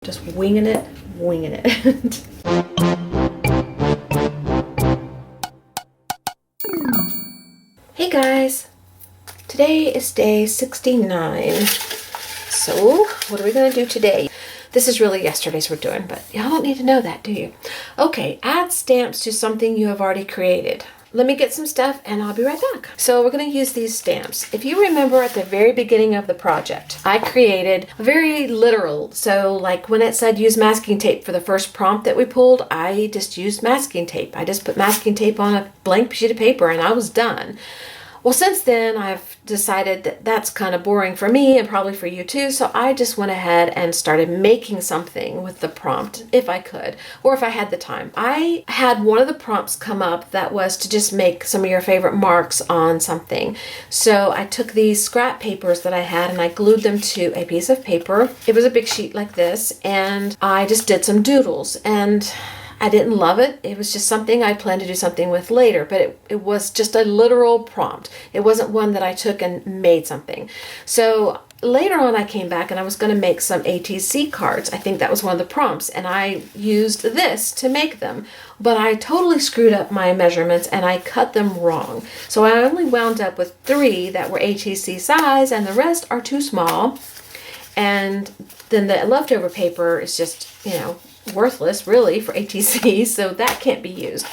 Just winging it, winging it. Hey guys, today is day 69. So what are we going to do today? This is really yesterday's we're doing, but y'all don't need to know that, do you? Okay, add stamps to something you have already created. Let me get some stuff and I'll be right back. So we're going to use these stamps. If you remember at the very beginning of the project, I created very literal. So like when it said use masking tape for the first prompt that we pulled, I just used masking tape. I just put masking tape on a blank sheet of paper and I was done. Well, since then, I've decided that that's kind of boring for me and probably for you too, so I just went ahead and started making something with the prompt, if I could, or if I had the time. I had one of the prompts come up that was to just make some of your favorite marks on something. So I took these scrap papers that I had and I glued them to a piece of paper. It was a big sheet like this, and I just did some doodles, and I didn't love it. It was just something I planned to do something with later, but it was just a literal prompt. It wasn't one that I took and made something. So later on I came back and I was going to make some ATC cards. I think that was one of the prompts, and I used this to make them. But I totally screwed up my measurements and I cut them wrong. So I only wound up with 3 that were ATC size and the rest are too small. And then the leftover paper is just, worthless really for ATC, so that can't be used.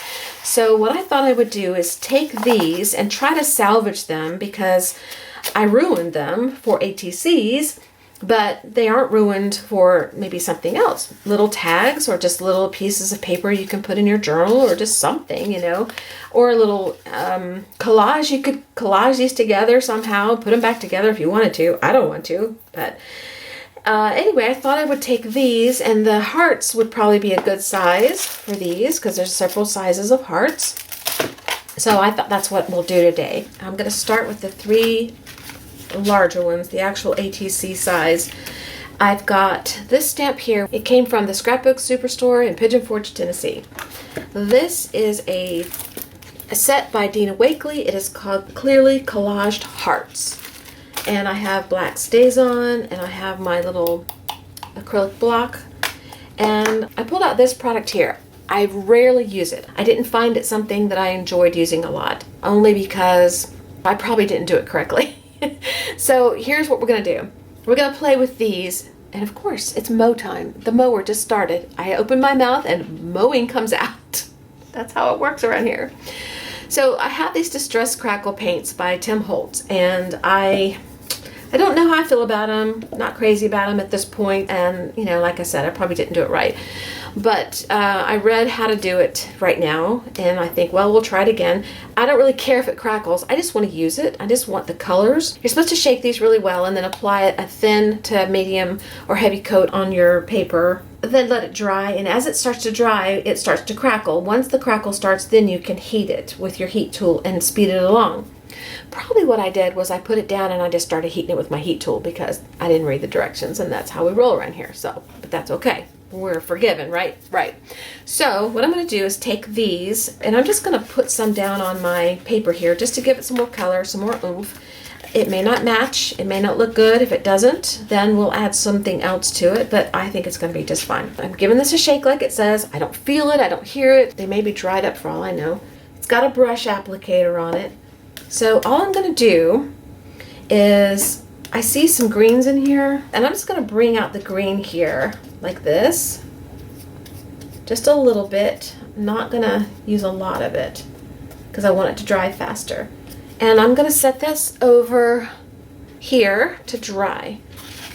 So what I thought I would do is take these and try to salvage them, because I ruined them for ATCs, but they aren't ruined for maybe something else. Little tags or just little pieces of paper you can put in your journal, or just something, or a little collage. You could collage these together somehow, put them back together if you wanted to. I don't want to, but anyway, I thought I would take these, and the hearts would probably be a good size for these because there's several sizes of hearts. So I thought that's what we'll do today. I'm going to start with the 3 larger ones, the actual ATC size. I've got this stamp here. It came from the Scrapbook Superstore in Pigeon Forge, Tennessee. This is a set by Dina Wakley. It is called Clearly Collaged Hearts. And I have black StazOn, and I have my little acrylic block. And I pulled out this product here. I rarely use it. I didn't find it something that I enjoyed using a lot, only because I probably didn't do it correctly. So here's what we're going to do. We're going to play with these, and of course, it's mow time. The mower just started. I open my mouth and mowing comes out. That's how it works around here. So I have these Distress Crackle paints by Tim Holtz, and I don't know how I feel about them. Not crazy about them at this point, and like I said, I probably didn't do it right. But I read how to do it right now, and I think, well, we'll try it again. I don't really care if it crackles. I just want to use it. I just want the colors. You're supposed to shake these really well and then apply a thin to medium or heavy coat on your paper. Then let it dry, and as it starts to dry, it starts to crackle. Once the crackle starts, then you can heat it with your heat tool and speed it along. Probably what I did was I put it down and I just started heating it with my heat tool because I didn't read the directions, and that's how we roll around here. So, but that's okay. We're forgiven, right? Right. So what I'm going to do is take these, and I'm just going to put some down on my paper here just to give it some more color, some more oomph. It may not match. It may not look good. If it doesn't, then we'll add something else to it, but I think it's going to be just fine. I'm giving this a shake like it says. I don't feel it. I don't hear it. They may be dried up for all I know. It's got a brush applicator on it. So all I'm going to do is, I see some greens in here, and I'm just going to bring out the green here like this. Just a little bit. I'm not going to use a lot of it because I want it to dry faster. And I'm going to set this over here to dry.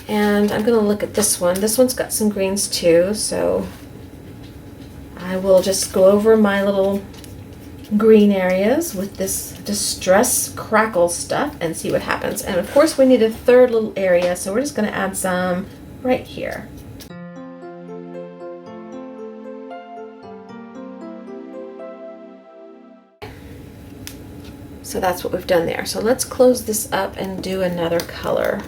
And I'm going to look at this one. This one's got some greens too, so I will just go over my little green areas with this Distress Crackle stuff and see what happens. And of course we need a third little area, so we're just going to add some right here. So that's what we've done there. So let's close this up and do another color.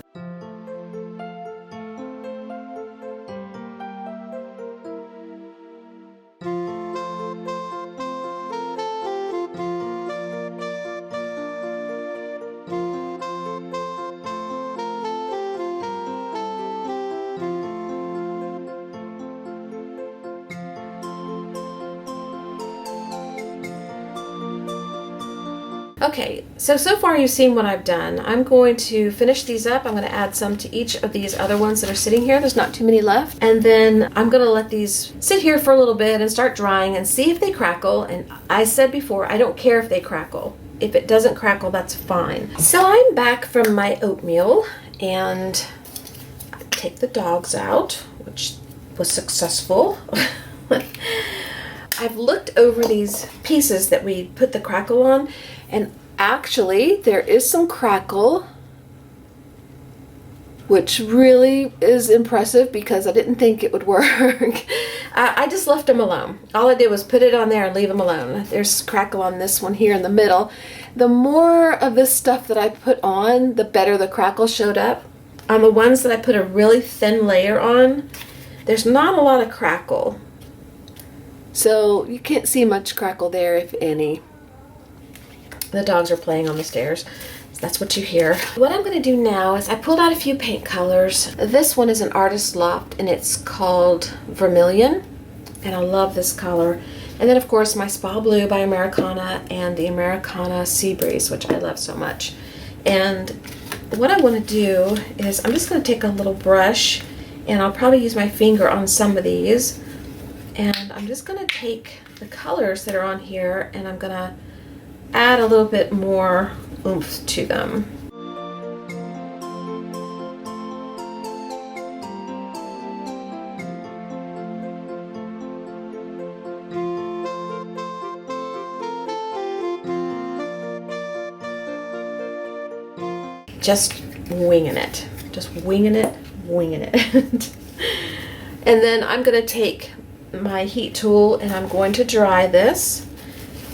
Okay, so far you've seen what I've done. I'm going to finish these up. I'm going to add some to each of these other ones that are sitting here. There's not too many left. And then I'm going to let these sit here for a little bit and start drying and see if they crackle. And I said before, I don't care if they crackle. If it doesn't crackle, that's fine. So I'm back from my oatmeal and I take the dogs out, which was successful. I've looked over these pieces that we put the crackle on, and actually there is some crackle, which really is impressive because I didn't think it would work. I just left them alone. All I did was put it on there and leave them alone. There's crackle on this one here in the middle. The more of this stuff that I put on, the better the crackle showed up. On the ones that I put a really thin layer on, there's not a lot of crackle. So you can't see much crackle there, if any. The dogs are playing on the stairs. So that's what you hear. What I'm going to do now is I pulled out a few paint colors. This one is an Artist Loft and it's called Vermilion. And I love this color. And then of course my Spa Blue by Americana and the Americana Sea Breeze, which I love so much. And what I want to do is I'm just going to take a little brush and I'll probably use my finger on some of these. And I'm just going to take the colors that are on here and I'm going to add a little bit more oomph to them. Just winging it. Just winging it, winging it. And then I'm going to take my heat tool and I'm going to dry this,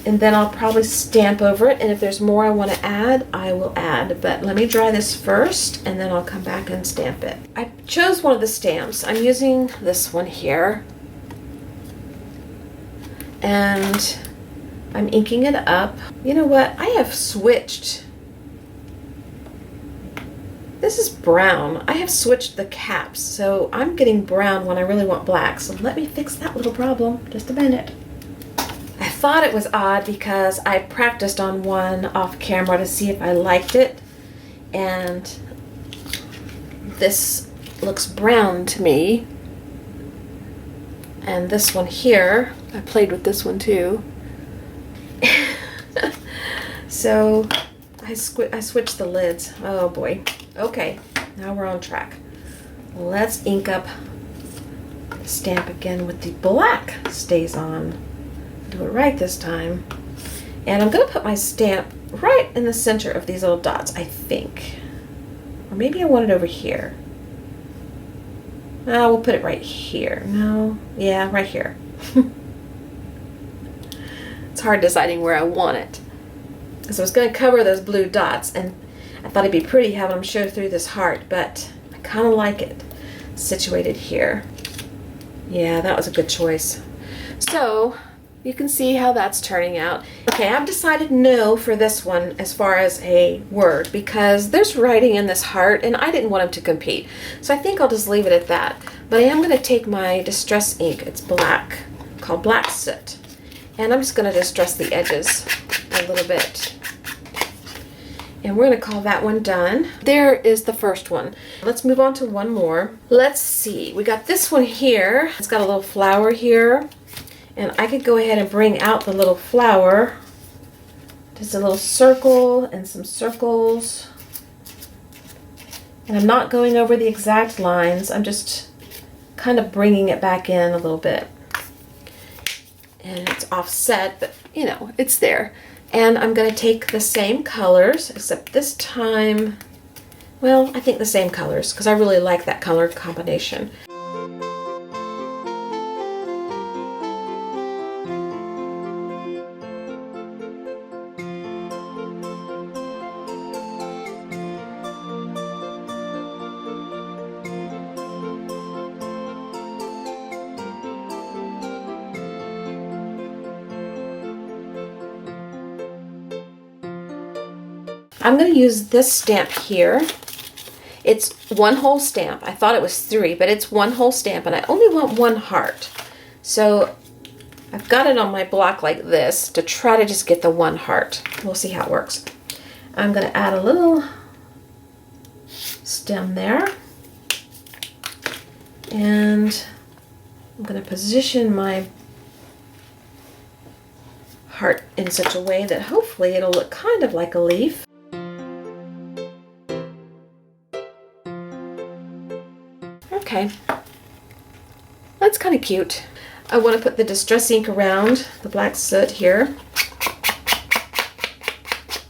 and then I'll probably stamp over it, and if there's more I want to add, I will add. But let me dry this first and then I'll come back and stamp it. I chose one of the stamps. I'm using this one here and I'm inking it up. You know what? I have switched. This is brown. I have switched the caps, so I'm getting brown when I really want black. So let me fix that little problem. Just a minute. I thought it was odd because I practiced on one off camera to see if I liked it. And this looks brown to me. And this one here, I played with this one too. So I switched the lids. Oh boy. Okay, now we're on track. Let's ink up the stamp again with the black stays on. Do it right this time. And I'm going to put my stamp right in the center of these little dots, I think. Or maybe I want it over here. We'll put it right here. No, yeah, right here. It's hard deciding where I want it. So I was going to cover those blue dots, and I thought it'd be pretty having them show through this heart, but I kind of like it situated here. Yeah, that was a good choice. So you can see how that's turning out. Okay, I've decided no for this one as far as a word because there's writing in this heart and I didn't want them to compete. So I think I'll just leave it at that. But I am going to take my distress ink. It's black, called Black Soot. And I'm just going to distress the edges a little bit. And we're going to call that one done. There is the first one. Let's move on to one more. Let's see. We got this one here. It's got a little flower here. And I could go ahead and bring out the little flower. Just a little circle and some circles. And I'm not going over the exact lines. I'm just kind of bringing it back in a little bit. And it's offset, but you know, it's there. And I'm going to take the same colors, except this time, well, I think the same colors, because I really like that color combination. I'm going to use this stamp here. It's one whole stamp. I thought it was 3, but it's one whole stamp, and I only want one heart. So I've got it on my block like this to try to just get the one heart. We'll see how it works. I'm going to add a little stem there. And I'm going to position my heart in such a way that hopefully it'll look kind of like a leaf. Okay, that's kind of cute. I want to put the distress ink around the black soot here.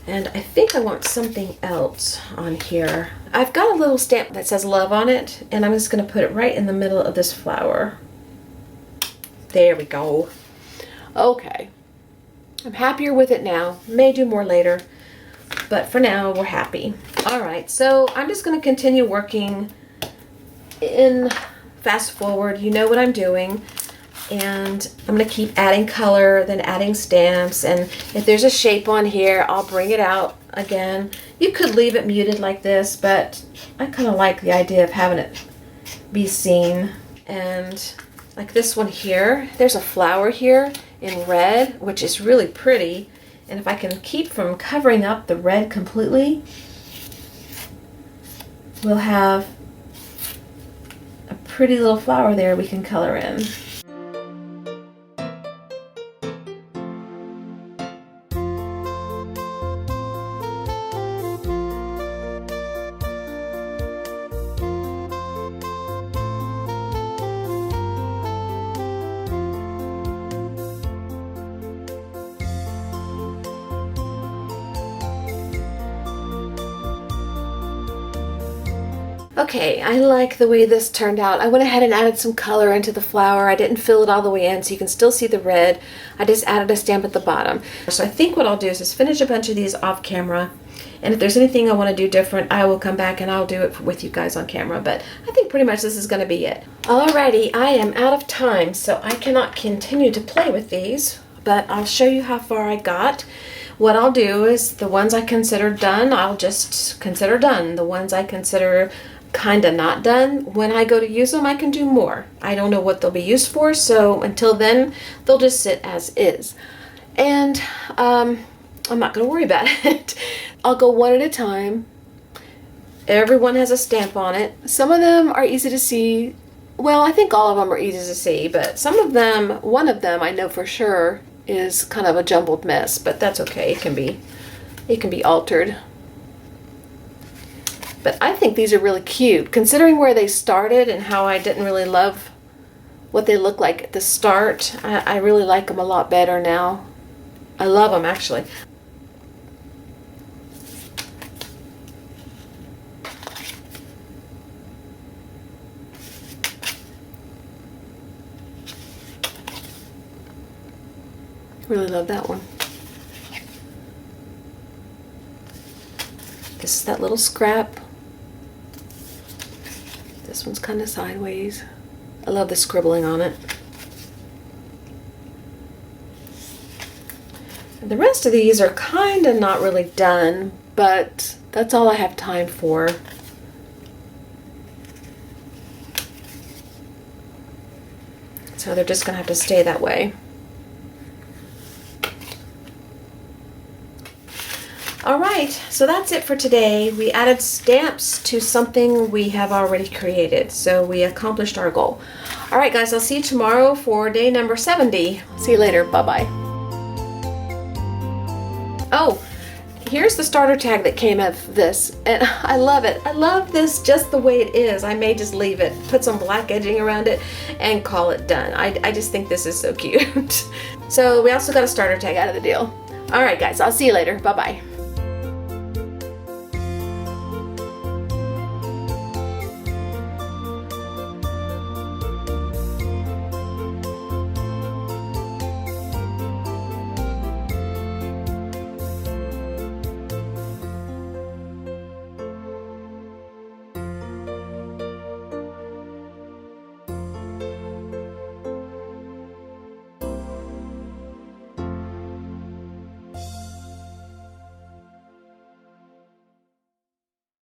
And I think I want something else on here. I've got a little stamp that says love on it, and I'm just going to put it right in the middle of this flower. There we go. Okay. I'm happier with it now. May do more later, but for now we're happy. All right, so I'm just going to continue working in fast forward. You know what I'm doing. And I'm going to keep adding color, then adding stamps, and if there's a shape on here, I'll bring it out again. You could leave it muted like this, but I kind of like the idea of having it be seen. And like this one here, there's a flower here in red, which is really pretty. And if I can keep from covering up the red completely, we'll have a pretty little flower there we can color in. Okay, I like the way this turned out. I went ahead and added some color into the flower. I didn't fill it all the way in so you can still see the red. I just added a stamp at the bottom. So I think what I'll do is just finish a bunch of these off camera. And if there's anything I want to do different, I will come back and I'll do it with you guys on camera. But I think pretty much this is going to be it. Alrighty, I am out of time, so I cannot continue to play with these. But I'll show you how far I got. What I'll do is the ones I consider done, I'll just consider done. The ones I consider kind of not done, when I go to use them, I can do more. I don't know what they'll be used for, so until then, they'll just sit as is. And I'm not going to worry about it. I'll go one at a time. Everyone has a stamp on it. Some of them are easy to see. Well, I think all of them are easy to see, but some of them, one of them I know for sure is kind of a jumbled mess, but that's okay. It can be altered. But I think these are really cute, considering where they started and how I didn't really love what they look like at the start. I really like them a lot better now. I love them, actually. Really love that one. This is that little scrap. This one's kind of sideways. I love the scribbling on it. And the rest of these are kind of not really done, but that's all I have time for. So they're just going to have to stay that way. Alright, so that's it for today. We added stamps to something we have already created, so we accomplished our goal. Alright guys, I'll see you tomorrow for day number 70. See you later, bye-bye. Oh, here's the starter tag that came of this, and I love it. I love this just the way it is. I may just leave it, put some black edging around it, and call it done. I just think this is so cute. So we also got a starter tag out of the deal. Alright guys, I'll see you later. Bye-bye.